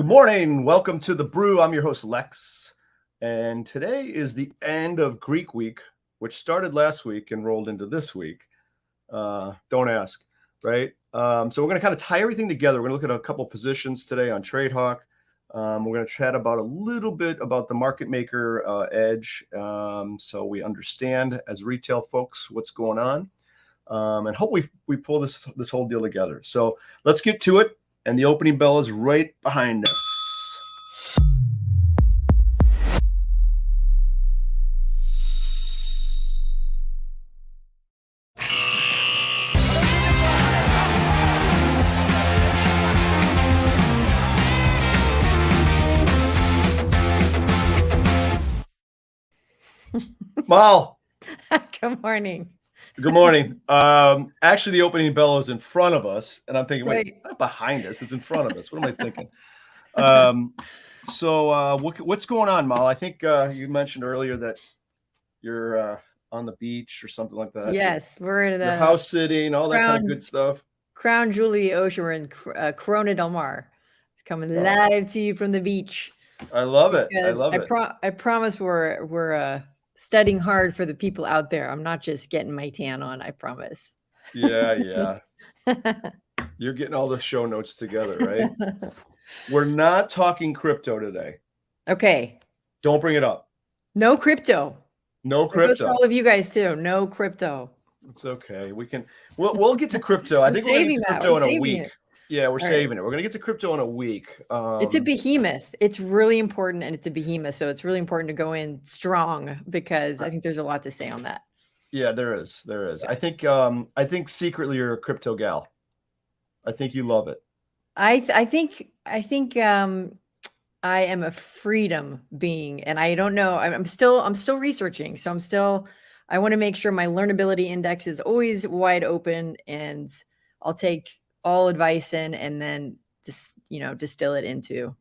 morning. Welcome to the Brew. I'm your host, Lex. And today is the end of Greek week, which started last week and rolled into this week. Don't ask, right? So we're going to kind of tie everything together. We're going to look at a couple positions today on Trade Hawk. We're going to chat about a little bit about the market maker edge, so we understand as retail folks what's going on, and hope we pull this whole deal together. So let's get to it. And the opening bell is right behind us. Mal. Good morning. Good morning. Actually, the opening bell is in front of us, and I'm thinking, wait, it's not behind us; it's in front of us. What am I thinking? So what's going on, Mal? I think you mentioned earlier that you're on the beach or something like that. Yes, we're in the house sitting, all that kind of good stuff. Crown Julia Ocean. We're in Corona del Mar. It's coming live to you from the beach. I love it. I love it. I promise we're studying hard for the people out there. I'm not just getting my tan on. I promise. Yeah. You're getting all the show notes together, right? We're not talking crypto today. Okay. Don't bring it up. No crypto. No crypto. It goes for all of you guys too. No crypto. It's okay. We'll get to crypto. I think we're going to get to crypto in a week. Yeah, we're saving it. We're going to get to crypto in a week. It's a behemoth. It's really important, and it's a behemoth. So it's really important to go in strong because I think there's a lot to say on that. Yeah, there is. Yeah. I think secretly you're a crypto gal. I think you love it. I think I am a freedom being, and I don't know. I'm still researching. So I want to make sure my learnability index is always wide open, and I'll take all advice in and then just distill it into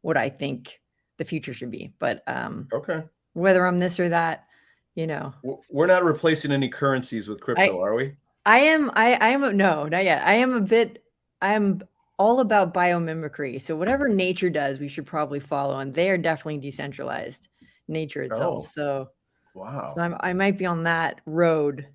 what I think the future should be. But okay, whether I'm this or that, we're not replacing any currencies with crypto, are we? I am no, not yet. I am all about biomimicry. So whatever nature does, we should probably follow, and they are definitely decentralized, nature itself. So wow, so I might be on that road.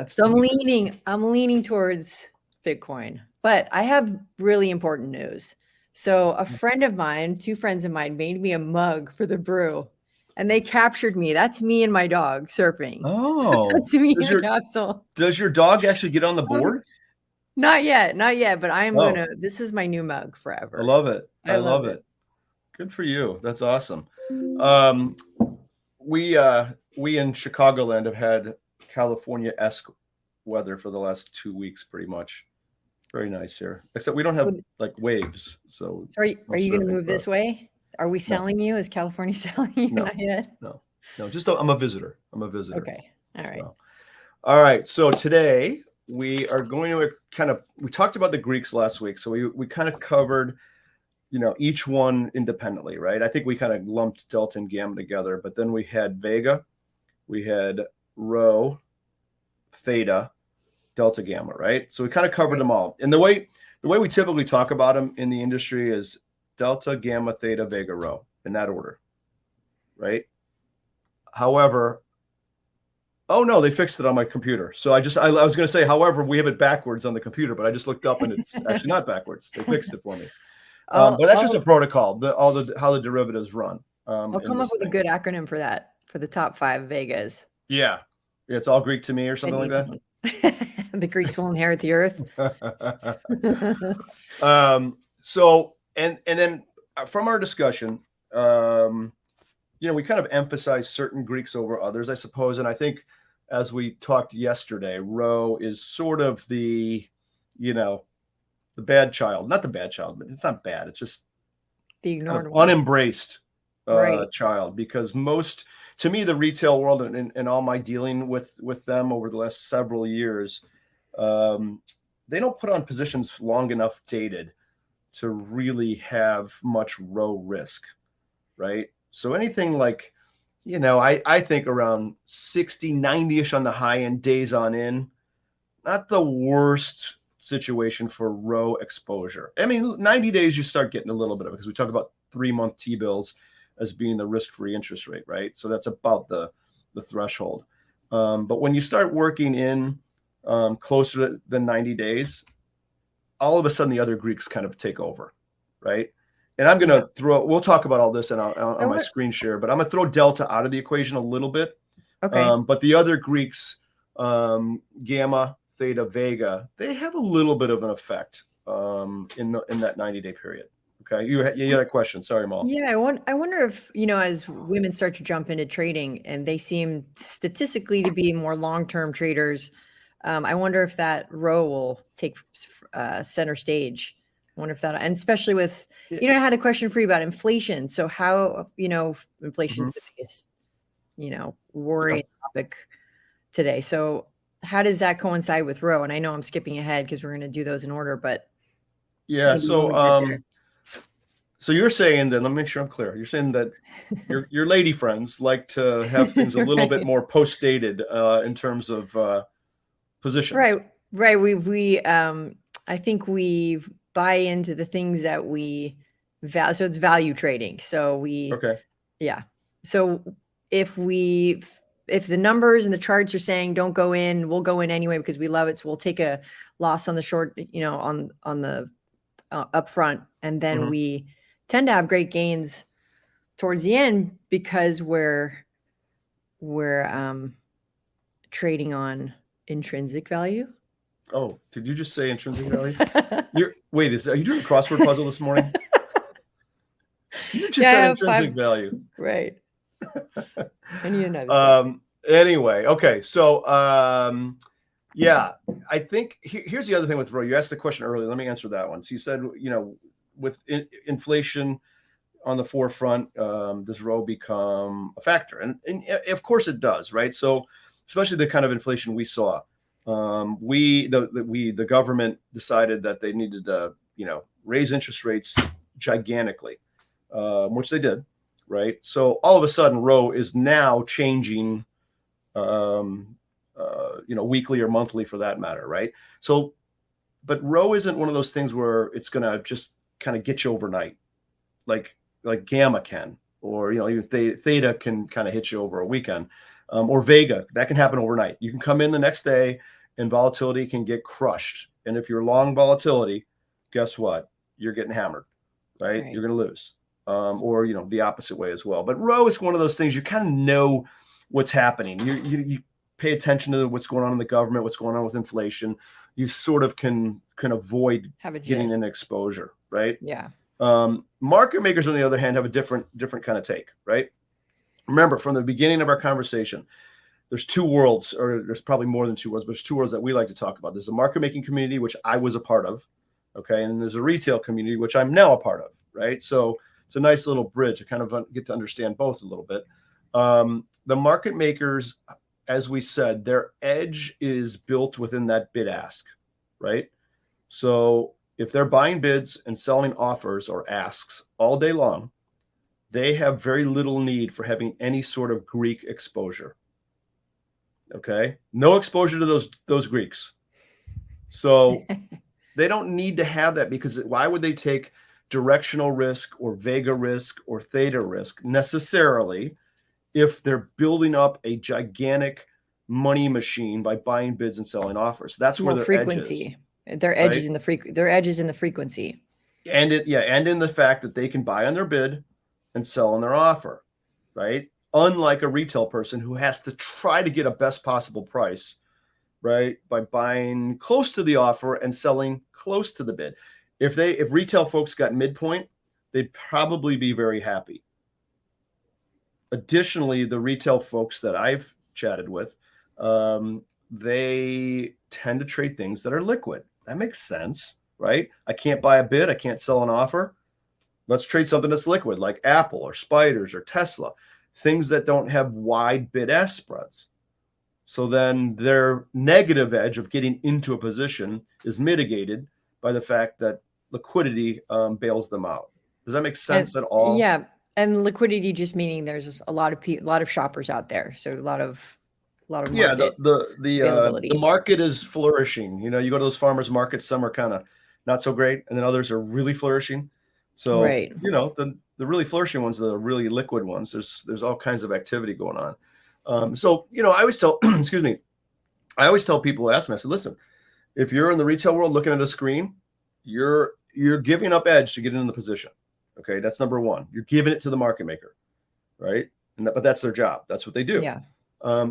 So I'm leaning towards Bitcoin, but I have really important news. So a friend of mine, two friends of mine, made me a mug for the brew, and they captured me. That's me and my dog surfing. Oh, that's me in the capsule. Does your dog actually get on the board? Not yet, but I am gonna. This is my new mug forever. I love it. I love it. Good for you. That's awesome. We in Chicagoland have had California-esque weather for the last 2 weeks, pretty much. Very nice here, except we don't have like waves. So are you going to move this way? Are we selling you? Is California selling you? No, not yet? No. Just I'm a visitor. Okay. All right. All right. So today we are going to we talked about the Greeks last week. So we kind of covered, each one independently, right? I think we kind of lumped Delta and Gamma together, but then we had Vega, we had Rho, Theta, Delta, Gamma, right? So we kind of covered them all. And the way we typically talk about them in the industry is Delta, Gamma, Theta, Vega, Rho, in that order, right? However, oh no, they fixed it on my computer. So I was going to say, however, we have it backwards on the computer, but I just looked up and it's actually not backwards. They fixed it for me. But that's just a protocol, how the derivatives run. I'll come up with a good acronym for that, for the top 5 Vegas. Yeah. It's all Greek to me or something like that. The Greeks will inherit the earth. So, and then from our discussion, we kind of emphasize certain Greeks over others, I suppose. And I think as we talked yesterday, Rho is sort of the bad child, not the bad child, but it's not bad. It's just the ignored one, unembraced child, because to me, the retail world and all my dealing with them over the last several years, they don't put on positions long enough dated to really have much Rho risk, right? So anything like, I think around 60, 90-ish on the high end days on in, not the worst situation for row exposure. I mean, 90 days, you start getting a little bit of it because we talk about 3-month T-bills as being the risk-free interest rate, right? So that's about the threshold. But when you start working in closer to the 90 days, all of a sudden the other Greeks kind of take over, right? And I'm going to we'll talk about all this on my screen share, but I'm going to throw delta out of the equation a little bit. Okay. But the other Greeks, gamma, theta, vega, they have a little bit of an effect in that 90-day period. Okay, you had a question. Sorry, Mal. Yeah, I wonder if, as women start to jump into trading and they seem statistically to be more long-term traders, I wonder if that row will take center stage. I wonder if that, and especially with, I had a question for you about inflation. So how, inflation is the biggest, worry topic today. So how does that coincide with row? And I know I'm skipping ahead because we're going to do those in order, but yeah. So you're saying that, let me make sure I'm clear. You're saying that your lady friends like to have things a little bit more post-dated in terms of positions. Right. We I think we buy into the things that we value. So it's value trading. So yeah. So if the numbers and the charts are saying don't go in, we'll go in anyway because we love it. So we'll take a loss on the short, on the upfront, and then we tend to have great gains towards the end because we're trading on intrinsic value. Oh, did you just say intrinsic value? Are you doing a crossword puzzle this morning? You just said intrinsic value. Right. I need another. Anyway, okay. So, yeah, I think here's the other thing with row. You asked the question earlier. Let me answer that one. So you said, with inflation on the forefront, does row become a factor? And of course it does, right? So especially the kind of inflation we saw, the government decided that they needed to, raise interest rates gigantically, which they did, right? So all of a sudden, row is now changing, weekly or monthly for that matter, right? So, but row isn't one of those things where it's going to just kind of get you overnight, like gamma can, or even theta can kind of hit you over a weekend, or vega that can happen overnight. You can come in the next day and volatility can get crushed. And if you're long volatility, guess what? You're getting hammered, right? You're going to lose, or the opposite way as well. But row is one of those things you kind of know what's happening. You pay attention to what's going on in the government, what's going on with inflation. You sort of can avoid getting an exposure, right? Yeah. Market makers, on the other hand, have a different kind of take, right? Remember, from the beginning of our conversation, there's two worlds, or there's probably more than two worlds, but there's two worlds that we like to talk about. There's a market making community, which I was a part of, okay, and there's a retail community, which I'm now a part of, right? So it's a nice little bridge to kind of get to understand both a little bit. The market makers, as we said, their edge is built within that bid ask, right? So if they're buying bids and selling offers or asks all day long, they have very little need for having any sort of Greek exposure. Okay, no exposure to those Greeks. So they don't need to have that, because why would they take directional risk or vega risk or theta risk necessarily if they're building up a gigantic money machine by buying bids and selling offers? That's where their frequency. Their edge is in the frequency. And in the fact that they can buy on their bid and sell on their offer, right? Unlike a retail person who has to try to get a best possible price, right, by buying close to the offer and selling close to the bid. If retail folks got midpoint, they'd probably be very happy. Additionally, the retail folks that I've chatted with, they tend to trade things that are liquid. That makes sense, right? I can't buy a bid, I can't sell an offer. Let's trade something that's liquid, like Apple or Spiders or Tesla, things that don't have wide bid-ask spreads. So then their negative edge of getting into a position is mitigated by the fact that liquidity bails them out. Does that make sense at all? Yeah, and liquidity just meaning there's a lot of shoppers out there, so a lot of a lot of Yeah, market the availability. market is flourishing. You know, you go to those farmers markets, some are kind of not so great, and then others are really flourishing. So, Right. you know, the really flourishing ones, the really liquid ones, there's all kinds of activity going on. So, you know, I always tell, excuse me, I always tell people who ask me, I said, listen, if you're in the retail world looking at a screen, you're giving up edge to get into the position. Okay, that's number one. You're giving it to the market maker, right? But that's their job. That's what they do. Yeah.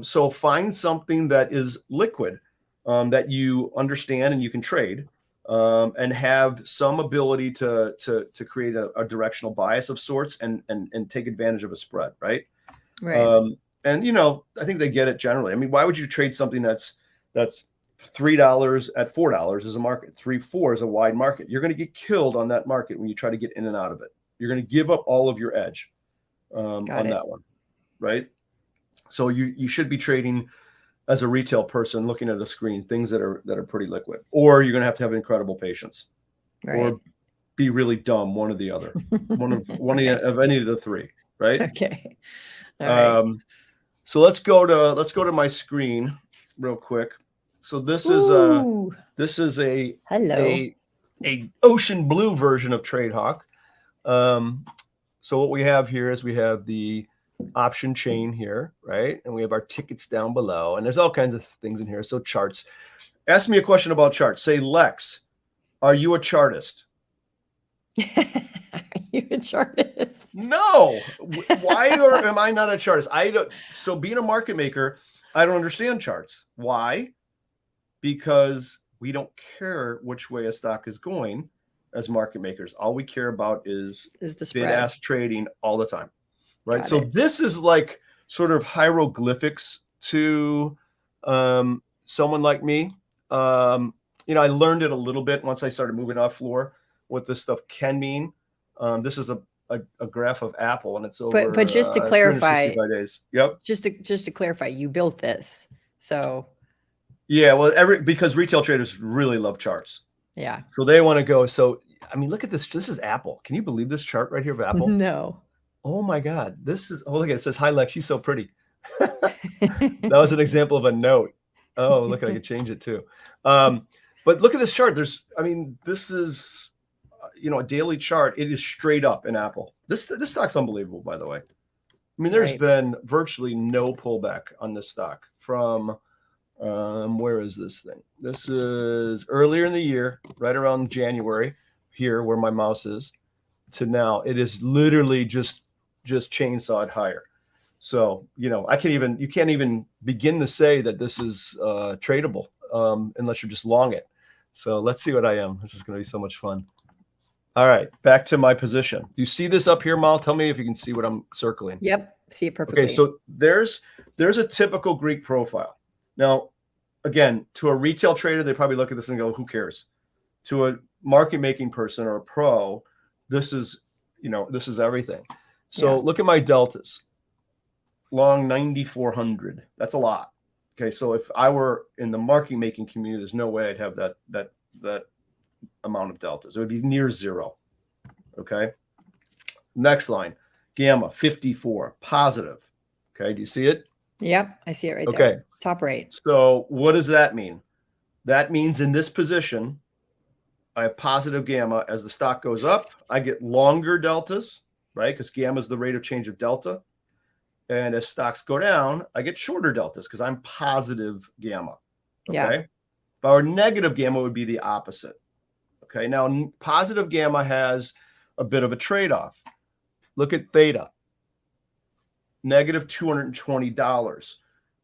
So find something that is liquid, that you understand and you can trade, and have some ability to create a directional bias of sorts and take advantage of a spread, right? Right. And you know, I think they get it generally. I mean, why would you trade something that's $3 at $4 is a market, 3-4 is a wide market? You're going to get killed on that market when you try to get in and out of it. You're going to give up all of your edge on that one, right? So you should be trading as a retail person looking at a screen, things that are pretty liquid, or you're going to have incredible patience, Right. or be really dumb, one or the other, one of Right. any of the three, right? Okay. All right. So let's go to my screen real quick. So this Ooh. is a Hello. ocean blue version of Trade Hawk. So what we have here is we have the option chain here, right? And we have our tickets down below, and there's all kinds of things in here. So charts. Ask me a question about charts. Say, Lex, are you a chartist? Are you a chartist? No. Why am I not a chartist? I don't. So being a market maker, I don't understand charts. Why? Because we don't care which way a stock is going as market makers. All we care about is the spread. bid-ask trading all the time, right? Got so it. This is like sort of hieroglyphics to someone like me. You know, I learned it a little bit once I started moving off floor, what this stuff can mean. This is a graph of Apple, and it's over But just to clarify, 365 days. Yep. Just to clarify, you built this. So yeah, well, because retail traders really love charts. Yeah. So they want to go. So, I mean, look at this. This is Apple. Can you believe this chart right here of Apple? No. Oh my God. This is, oh, look at it. It says, hi, Lex. She's so pretty. That was an example of a note. Oh, look, I could change it too. But look at this chart. This is, you know, a daily chart. It is straight up in Apple. This stock's unbelievable, by the way. I mean, there's been virtually no pullback on this stock from, where is this thing? This is earlier in the year, right around January here where my mouse is, to now. It is literally just chainsawed higher. So, you know, you can't even begin to say that this is tradable unless you're just long it. So let's see what I am. This is going to be so much fun. All right, back to my position. Do you see this up here, Mal? Tell me if you can see what I'm circling. Yep, see it perfectly. Okay, so there's a typical Greek profile. Now, again, to a retail trader, they probably look at this and go, who cares? To a market making person or a pro, this is everything. So look at my deltas. Long 9,400. That's a lot. Okay, so if I were in the market making community, there's no way I'd have that amount of deltas. It would be near zero. Okay. Next line, gamma 54, positive. Okay, do you see it? Yep, I see it right there. Okay. Top right. So what does that mean? That means in this position, I have positive gamma. As the stock goes up, I get longer deltas, right? Because gamma is the rate of change of delta. And as stocks go down, I get shorter deltas because I'm positive gamma. Okay. Yeah. If I were negative gamma, would be the opposite. Okay. Now, positive gamma has a bit of a trade-off. Look at theta, negative $220.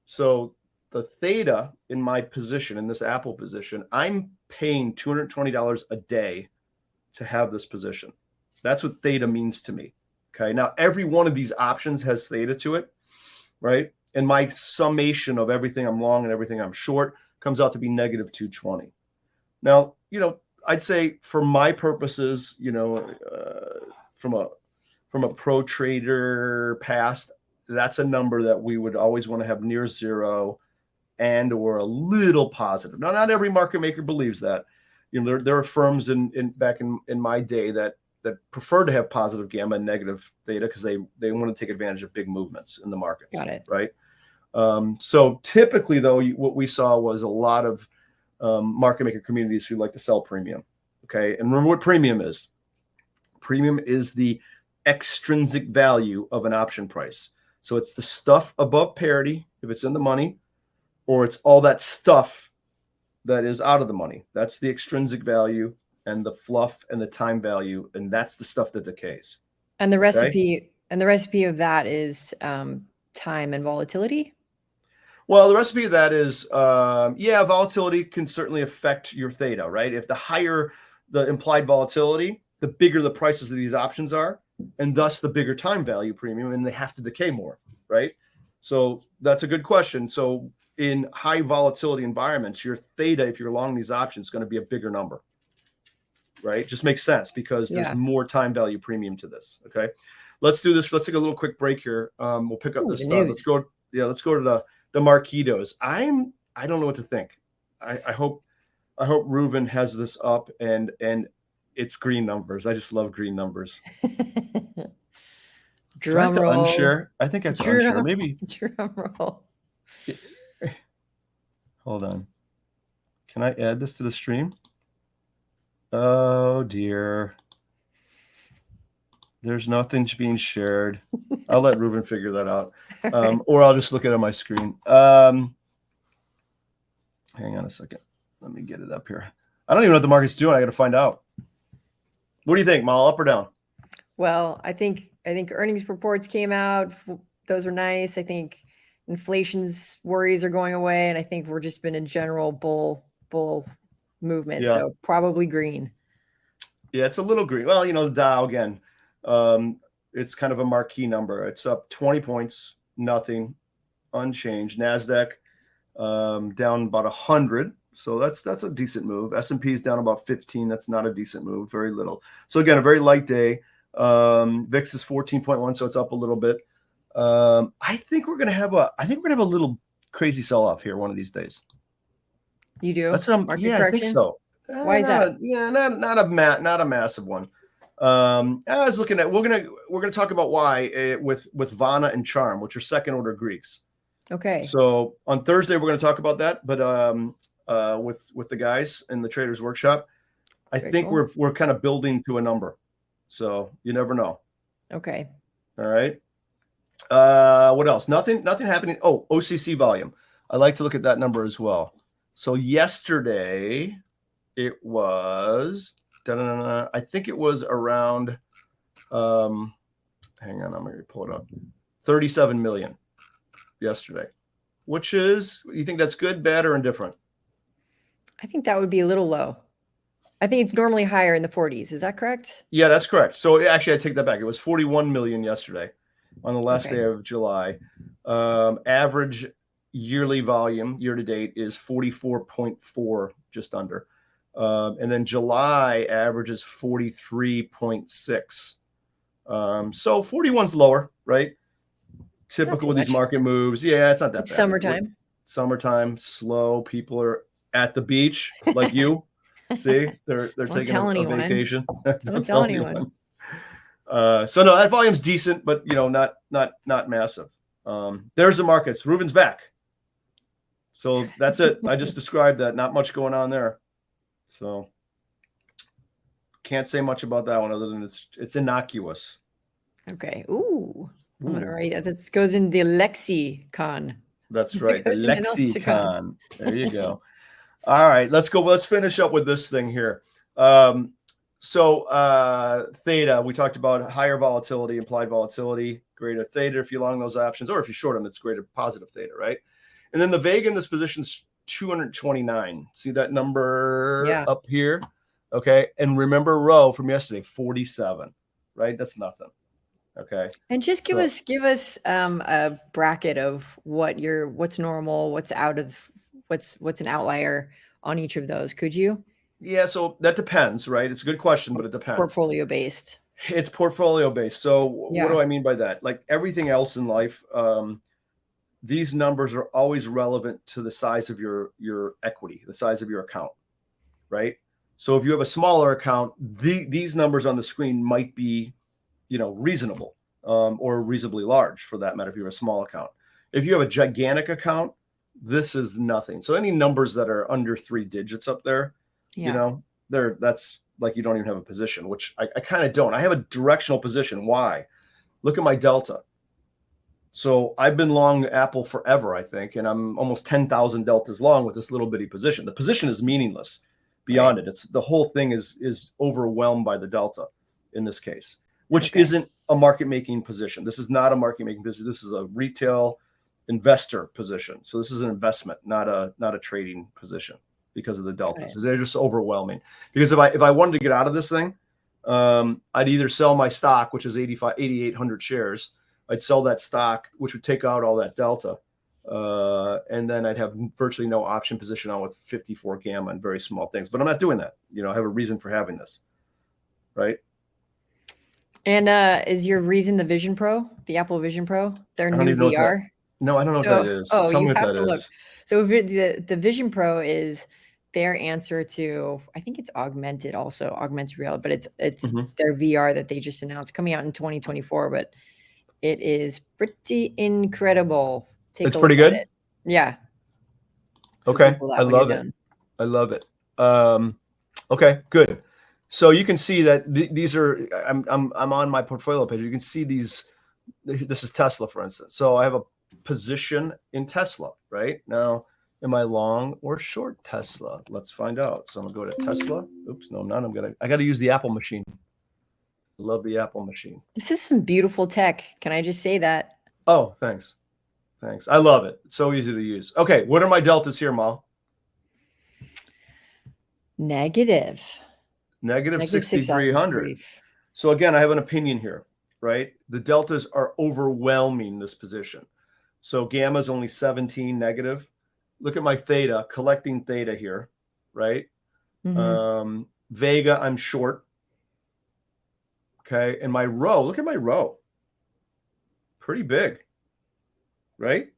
So the theta in my position, in this Apple position, I'm paying $220 a day to have this position. That's what theta means to me. Okay. Now, every one of these options has theta to it, right? And my summation of everything I'm long and everything I'm short comes out to be negative 220. Now, you know, I'd say for my purposes, you know, from a pro trader past, that's a number that we would always want to have near zero and or a little positive. Now, not every market maker believes that. You know, there are firms back in my day that prefer to have positive gamma and negative theta because they want to take advantage of big movements in the markets. Got it. Right. So typically, though, what we saw was a lot of market maker communities who like to sell premium. Okay. And remember what premium is. Premium is the extrinsic value of an option price. So it's the stuff above parity, if it's in the money, or it's all that stuff that is out of the money. That's the extrinsic value, and the fluff and the time value. And that's the stuff that decays. And the Okay. recipe of that is time and volatility. Well, the recipe of that is, yeah, volatility can certainly affect your theta, right? If the higher the implied volatility, the bigger the prices of these options are, and thus the bigger time value premium, and they have to decay more, right? So that's a good question. So in high volatility environments, your theta, if you're long these options, is going to be a bigger number, right? Just makes sense because there's Yeah. more time value premium to this. Okay, let's do this. Let's take a little quick break here. We'll pick up Ooh, this the stuff. Let's news. go. Yeah, let's go to the Marquitos. I don't know what to think. I hope Reuven has this up and it's green numbers. I just love green numbers. Do I have Drum to roll. unshare? I think I have to unshare. Drum, Maybe. drum roll. Hold on. Can I add this to the stream? Oh dear. There's nothing being shared. I'll let Reuven figure that out. Right. Or I'll just look at it on my screen. Hang on a second. Let me get it up here. I don't even know what the market's doing. I got to find out. What do you think, Mal? Up or down? Well, I think earnings reports came out. Those are nice. I think inflation's worries are going away, and I think we're just been a general bull movement. Yeah. So probably green. Yeah, it's a little green. Well, the Dow again. It's kind of a marquee number. It's up 20 points, nothing, unchanged. Nasdaq down about 100. So that's a decent move. S&P is down about 15. That's not a decent move, very little. So again, a very light day. VIX is 14.1, so it's up a little bit. I think we're gonna have a little crazy sell-off here one of these days. You do? That's what I'm. Market Yeah, I think correction? so. Why is that? Not a massive one. I was looking at. We're gonna talk about why with Vana and Charm, which are second order Greeks. Okay. So on Thursday we're going to talk about that, but with the guys in the Traders Workshop, I Very think cool. we're kind of building to a number. So you never know. Okay. All right. What else? Nothing happening. Oh, OCC volume. I like to look at that number as well. So yesterday it was, I think it was around, hang on, I'm going to pull it up, 37 million yesterday, which is, you think that's good, bad, or indifferent? I think that would be a little low. I think it's normally higher in the 40s. Is that correct? Yeah, that's correct. So actually, I take that back. It was 41 million yesterday on the last day of July. Average yearly volume year to date is 44.4, just under. And then July average is 43.6. So 41's lower, right? Typical with these market moves. Yeah, it's not that bad. Summertime. Summertime, slow. People are at the beach like you. See, they're taking a vacation. Don't tell anyone. So no, that volume's decent, but not massive. There's the markets. Reuven's back. So that's it. I just described that. Not much going on there. So can't say much about that one other than it's innocuous. Okay. Ooh. I'm gonna write that. That goes in the lexicon. That's right. The lexicon. There you go. All right, let's go. Let's finish up with this thing here. So theta, we talked about higher volatility, implied volatility, greater theta if you long those options, or if you short them, it's greater positive theta, right? And then the Vega in this position's 229. See that number up here? Okay. And remember row from yesterday, 47, right? That's nothing. Okay. And just give us a bracket of what's normal, what's out of what's an outlier on each of those. Could you? Yeah, so that depends, right? It's a good question, but it depends. Portfolio based. It's portfolio based. So what do I mean by that? Like everything else in life, these numbers are always relevant to the size of your equity, the size of your account, right? So if you have a smaller account, these numbers on the screen might be, reasonable, or reasonably large for that matter if you have a small account. If you have a gigantic account, this is nothing. So any numbers that are under 3 digits up there, you know, that's like you don't even have a position, which I kind of don't. I have a directional position. Why? Look at my delta. So I've been long Apple forever, I think, and I'm almost 10,000 deltas long with this little bitty position. The position is meaningless beyond it. It's the whole thing is overwhelmed by the delta in this case, which isn't a market making position. This is not a market making position. This is a retail investor position. So this is an investment, not a trading position because of the delta. So they're just overwhelming. Because if I wanted to get out of this thing, I'd either sell my stock, which is 8,800 shares. I'd sell that stock, which would take out all that delta. And then I'd have virtually no option position on with 54 gamma and very small things. But I'm not doing that. You know, I have a reason for having this. Right. And is your reason the Vision Pro, the Apple Vision Pro, their new VR? No, I don't know what that is. Oh, Tell me you what have that to is. look. So the Vision Pro is their answer to, I think it's augmented reality, but it's their VR that they just announced coming out in 2024. But it is pretty incredible. It's pretty good. Yeah. So okay. I love it. I love it. Okay, good. So you can see that these are, I'm on my portfolio page. You can see these. This is Tesla, for instance. So I have a position in Tesla right now. Am I long or short Tesla? Let's find out. So I'm gonna go to Tesla. Oops, no, I'm not. I got to use the Apple machine. Love the Apple machine. This is some beautiful tech. Can I just say that? Oh, thanks. Thanks. I love it. It's so easy to use. Okay, what are my deltas here, Mal? Negative 6,300. So again, I have an opinion here, right? The deltas are overwhelming this position. So gamma is only 17 negative. Look at my theta, collecting theta here, right? Vega, I'm short. Okay, and my row, look at my row. Pretty big, right?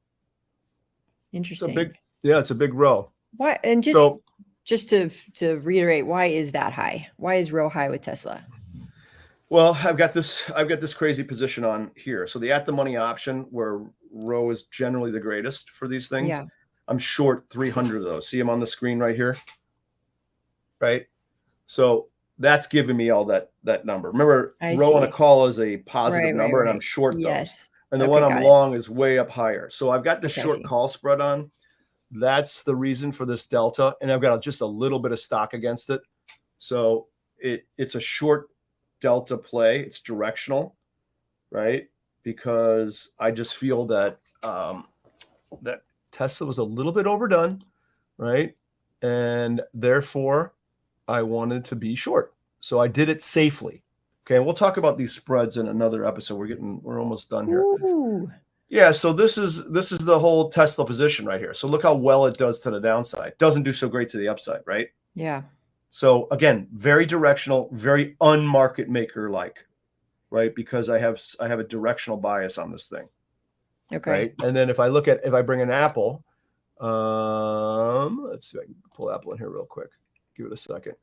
Interesting. It's a big row. Why? And just to reiterate, why is that high? Why is row high with Tesla? Well, I've got this crazy position on here. So the at the money option, where row is generally the greatest for these things. Yeah. I'm short 300 of those. See them on the screen right here, right? So that's giving me all that number. Remember, row on a call is a positive number, and I'm short those. And the one I'm long is way up higher. So I've got the short call spread on. That's the reason for this delta, and I've got just a little bit of stock against it. So it's a short delta play. It's directional, right? Because I just feel that that Tesla was a little bit overdone, right? And therefore, I wanted to be short. So I did it safely. Okay, and we'll talk about these spreads in another episode. We're almost done here. Ooh. Yeah, so this is the whole Tesla position right here. So look how well it does to the downside. Doesn't do so great to the upside, right? Yeah. So again, very directional, very unmarket maker like, right? Because I have a directional bias on this thing. Okay. Right. And then if I bring an Apple, let's see if I can pull Apple in here real quick. Give it a second.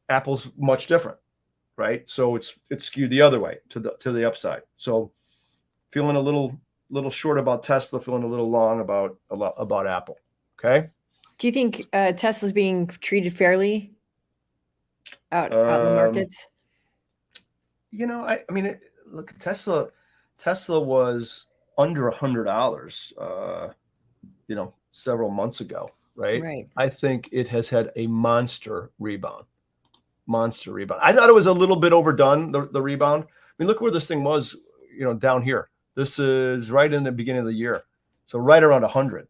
Apple's much different, right? So it's skewed the other way to the upside. So feeling a little short about Tesla, feeling a little long about Apple. Okay. Do you think Tesla's being treated fairly out in the markets? You know, I mean, look, Tesla was under $100, several months ago, right? Right. I think it has had a monster rebound. I thought it was a little bit overdone, the rebound. I mean, look where this thing was, down here. This is right in the beginning of the year. So right around 100,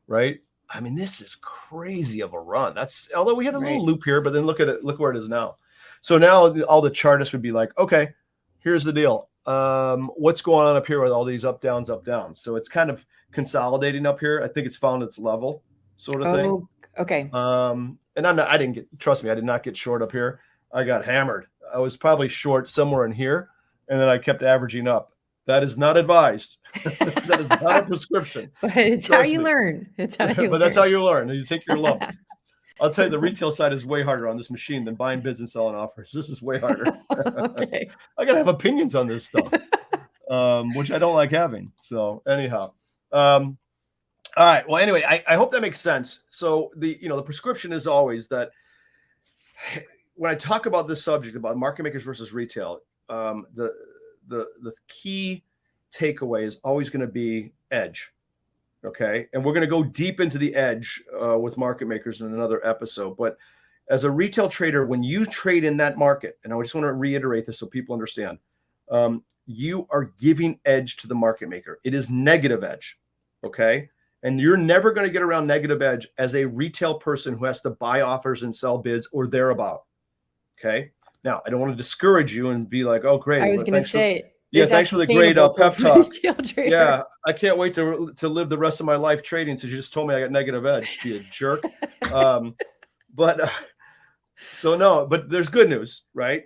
right? I mean, this is crazy of a run. Although we had a little loop here, but then look where it is now. So now all the chartists would be like, okay, here's the deal. What's going on up here with all these up downs? So it's kind of consolidating up here. I think it's found its level, sort of thing. Okay. And trust me, I did not get short up here. I got hammered. I was probably short somewhere in here, and then I kept averaging up. That is not advised. That is not a prescription. But it's how you learn. That's how you learn. You take your lumps. I'll tell you, the retail side is way harder on this machine than buying bids and selling offers. This is way harder. Okay. I got to have opinions on this stuff, which I don't like having. So anyhow, All right. Well, anyway, I hope that makes sense. So the prescription is always that when I talk about this subject about market makers versus retail, the key takeaway is always going to be edge. Okay, and we're going to go deep into the edge with market makers in another episode. But as a retail trader, when you trade in that market, and I just want to reiterate this so people understand, you are giving edge to the market maker. It is negative edge. Okay. And you're never going to get around negative edge as a retail person who has to buy offers and sell bids or thereabout. Okay. Now, I don't want to discourage you and be like, oh, great. I was going to say, thanks for the great pep talk. Yeah, I can't wait to live the rest of my life trading. So you just told me I got negative edge. Be a jerk. But there's good news, right?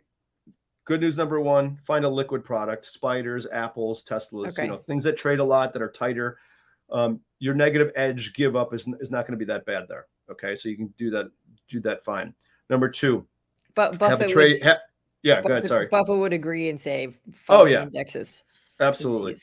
Good news number one: find a liquid product. Spiders, apples, Teslas. Okay. Things that trade a lot that are tighter. Your negative edge give up is not going to be that bad there. Okay, so you can do that fine. Number two, but Buffett go ahead. Sorry, Buffett would agree and say, indexes. Absolutely.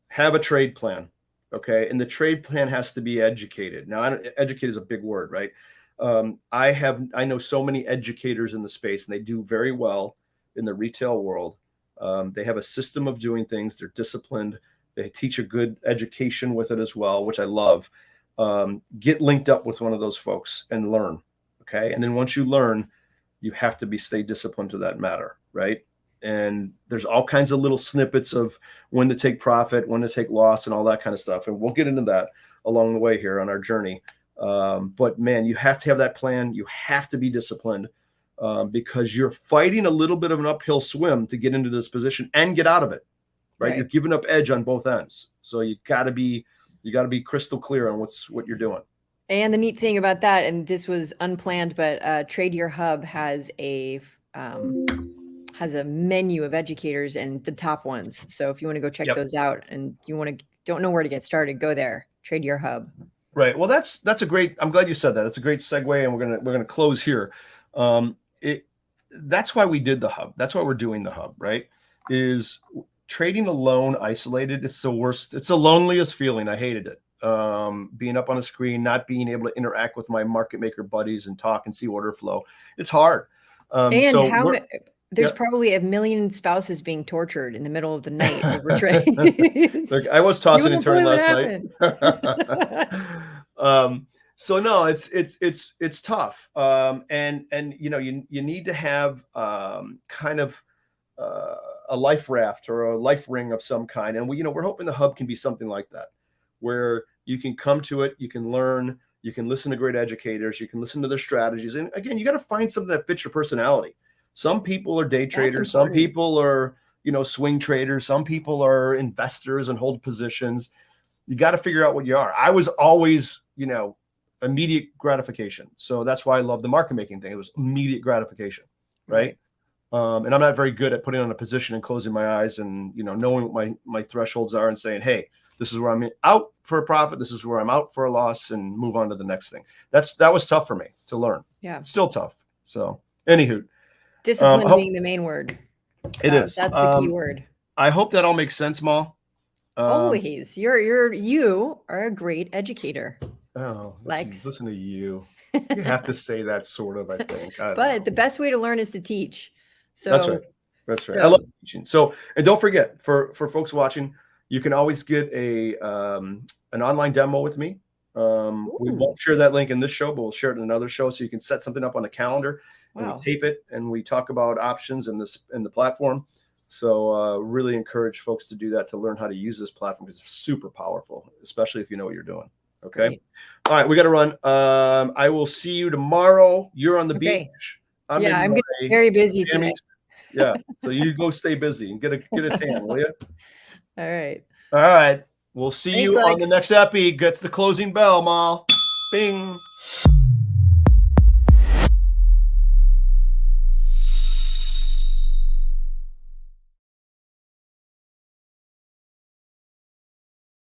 Have a trade plan. Okay, and the trade plan has to be educated. Now, educate is a big word, right? I know so many educators in the space, and they do very well in the retail world. They have a system of doing things. They're disciplined. They teach a good education with it as well, which I love. Get linked up with one of those folks and learn. Okay. And then once you learn, you have to stay disciplined to that matter. Right. And there's all kinds of little snippets of when to take profit, when to take loss, and all that kind of stuff. And we'll get into that along the way here on our journey. But man, you have to have that plan. You have to be disciplined because you're fighting a little bit of an uphill swim to get into this position and get out of it. Right? You're giving up edge on both ends. So you got to be crystal clear on what you're doing. And the neat thing about that, and this was unplanned, but Tradier Hub has a menu of educators and the top ones. So if you want to go check those out and you don't know where to get started, go there. Tradier Hub. Right. Well, that's a great. I'm glad you said that. That's a great segue, and we're gonna close here. That's why we did the hub. That's why we're doing the hub. Right? Is trading alone, isolated, it's the worst. It's the loneliest feeling. I hated it. Being up on a screen, not being able to interact with my market maker buddies and talk and see order flow. It's hard. There's probably 1 million spouses being tortured in the middle of the night over trades. Look, I was tossing and turning last night. So no, it's tough. And you need to have kind of a life raft or a life ring of some kind. And we're hoping the hub can be something like that, where you can come to it, you can learn, you can listen to great educators, you can listen to their strategies. And again, you got to find something that fits your personality. Some people are day traders, some people are, swing traders, some people are investors and hold positions. You got to figure out what you are. I was always, immediate gratification. So that's why I love the market making thing. It was immediate gratification, right? And I'm not very good at putting on a position and closing my eyes and, knowing what my thresholds are and saying, hey, this is where I'm out for a profit. This is where I'm out for a loss, and move on to the next thing. That was tough for me to learn. Yeah. It's still tough. So anywho. Discipline being the main word. It is. That's the key word. I hope that all makes sense, Ma. Always. You are a great educator. Oh, listen to you. You have to say that sort of, I think. But the best way to learn is to teach. So That's right. I love teaching. So, and don't forget, for folks watching, you can always get an online demo with me. We won't share that link in this show, but we'll share it in another show. So you can set something up on the calendar and we tape it and we talk about options in the platform. So really encourage folks to do that, to learn how to use this platform, because it's super powerful, especially if you know what you're doing. Okay. Great. All right. We got to run. I will see you tomorrow. You're on the beach. I'm going to be very busy today. Yeah. So you go stay busy and get a tan, will you? All right. All right. We'll see you on the next epi. Gets the closing bell, Ma. Bing.